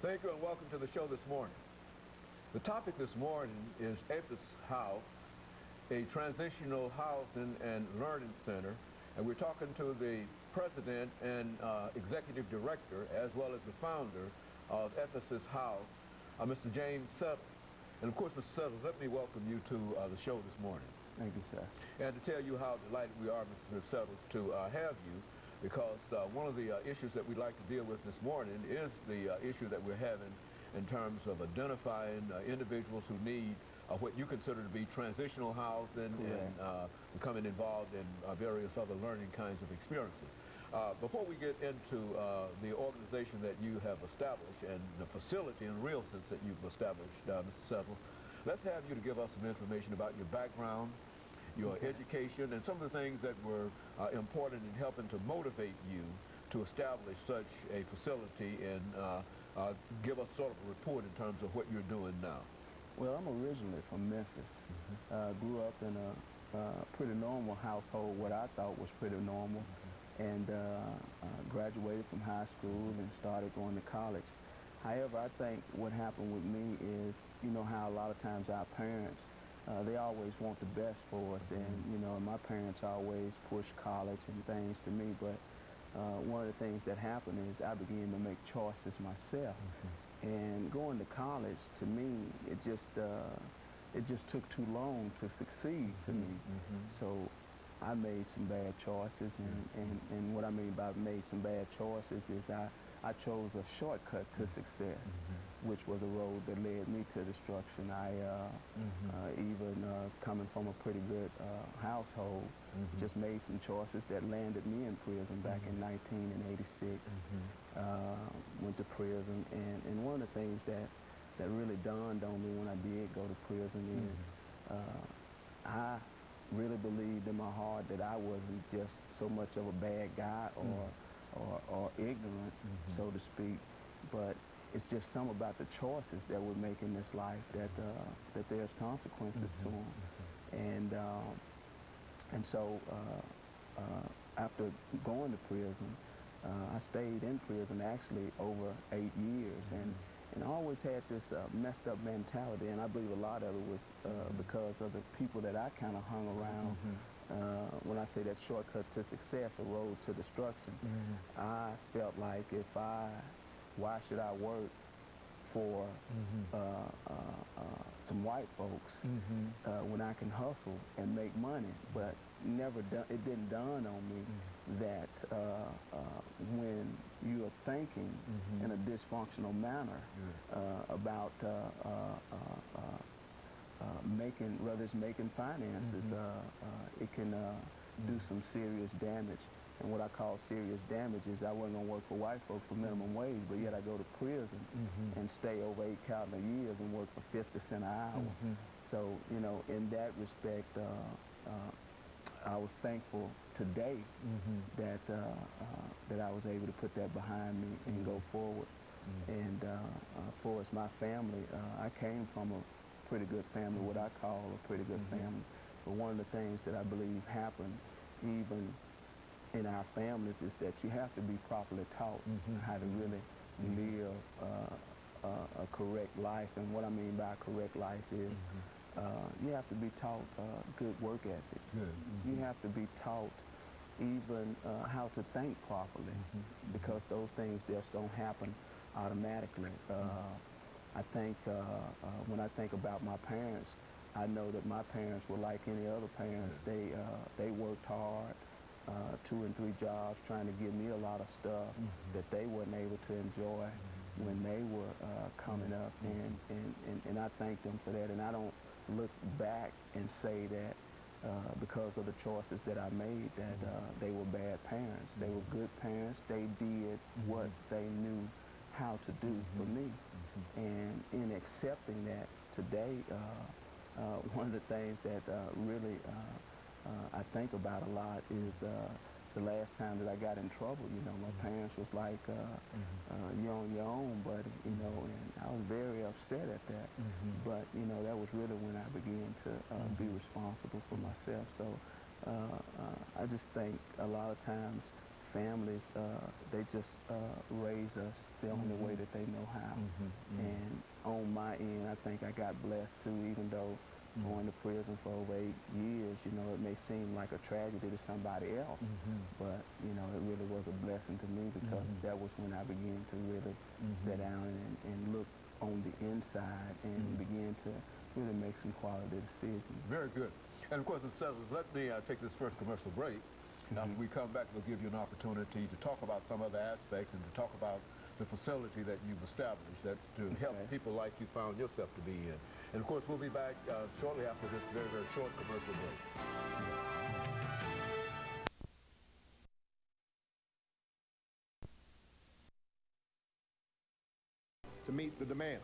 Thank you and welcome to the show this morning. The topic this morning is Ephes House, a transitional housing and learning center, and we're talking to the president and executive director as well as the founder of Ephes House, Mr. JSettles. And of course, Mr. Settles, let me welcome you to the show this morning. Thank you, sir. And to tell you how delighted we are, Mr. Settles, to have you, because one of the issues that we'd like to deal with this morning is the issue that we're having in terms of identifying individuals who need what you consider to be transitional housing. Correct. And becoming involved in various other learning kinds of experiences. Before we get into the organization that you have established and the facility in real sense that you've established, Mr. Settles, let's have you to give us some information about your background, your education, and some of the things that were important in helping to motivate you to establish such a facility, and give us sort of a report in terms of what you're doing now. Well, I'm originally from Memphis. Grew up in a pretty normal household, what I thought was pretty normal, and graduated from high school and started going to college. However, I think what happened with me is, you know how a lot of times our parents, they always want the best for us, and you know, my parents always pushed college and things to me, but one of the things that happened is I began to make choices myself. And going to college, to me, it just took too long to succeed to me. So I made some bad choices, and what I mean by made some bad choices is I chose a shortcut to success, which was a road that led me to destruction. Even coming from a pretty good household, just made some choices that landed me in prison back in 1986. Went to prison, and one of the things that really dawned on me when I did go to prison is I really believed in my heart that I wasn't just so much of a bad guy or ignorant, so to speak, but it's just something about the choices that we make in this life that there's consequences to them. And so after going to prison, I stayed in prison actually over 8 years, and I always had this messed up mentality, and I believe a lot of it was because of the people that I kind of hung around. When I say that shortcut to success, a road to destruction, I felt like why should I work for some white folks when I can hustle and make money? But it didn't dawn on me that when you are thinking in a dysfunctional manner about whether it's making finances, it can do some serious damage. And what I call serious damage is I wasn't going to work for white folks for minimum wage, but yet I go to prison and stay over 8 calendar years and work for 50 cents an hour. So, you know, in that respect, I was thankful today that I was able to put that behind me and go forward. And for us, my family, I came from a pretty good family, what I call a pretty good family. But one of the things that I believe happened even in our families is that you have to be properly taught how to really live a correct life. And what I mean by a correct life is you have to be taught good work ethic. You have to be taught even how to think properly, because those things just don't happen automatically. I think when I think about my parents, I know that my parents were like any other parents. They worked hard, 2 and 3 jobs, trying to give me a lot of stuff that they weren't able to enjoy when they were coming up, and I thank them for that. And I don't look back and say that because of the choices that I made that they were bad parents. They were good parents. They did what they knew how to do for me. And in accepting that today, one of the things that really I think about a lot is the last time that I got in trouble. You know, my parents was like, you're on your own, buddy, you know, and I was very upset at that. But, you know, that was really when I began to be responsible for myself. So I just think a lot of times families, they just raise us the only way that they know how. And on my end, I think I got blessed too, even though going to prison for over 8 years, you know, it may seem like a tragedy to somebody else, but, you know, it really was a blessing to me because that was when I began to really sit down and look on the inside and begin to really make some quality decisions. Very good. And of course, Mr. Settlers, let me take this first commercial break. After we come back, we'll give you an opportunity to talk about some other aspects and to talk about the facility that you've established that to help people like you found yourself to be in. And of course, we'll be back shortly after this very, very short commercial break. To meet the demand.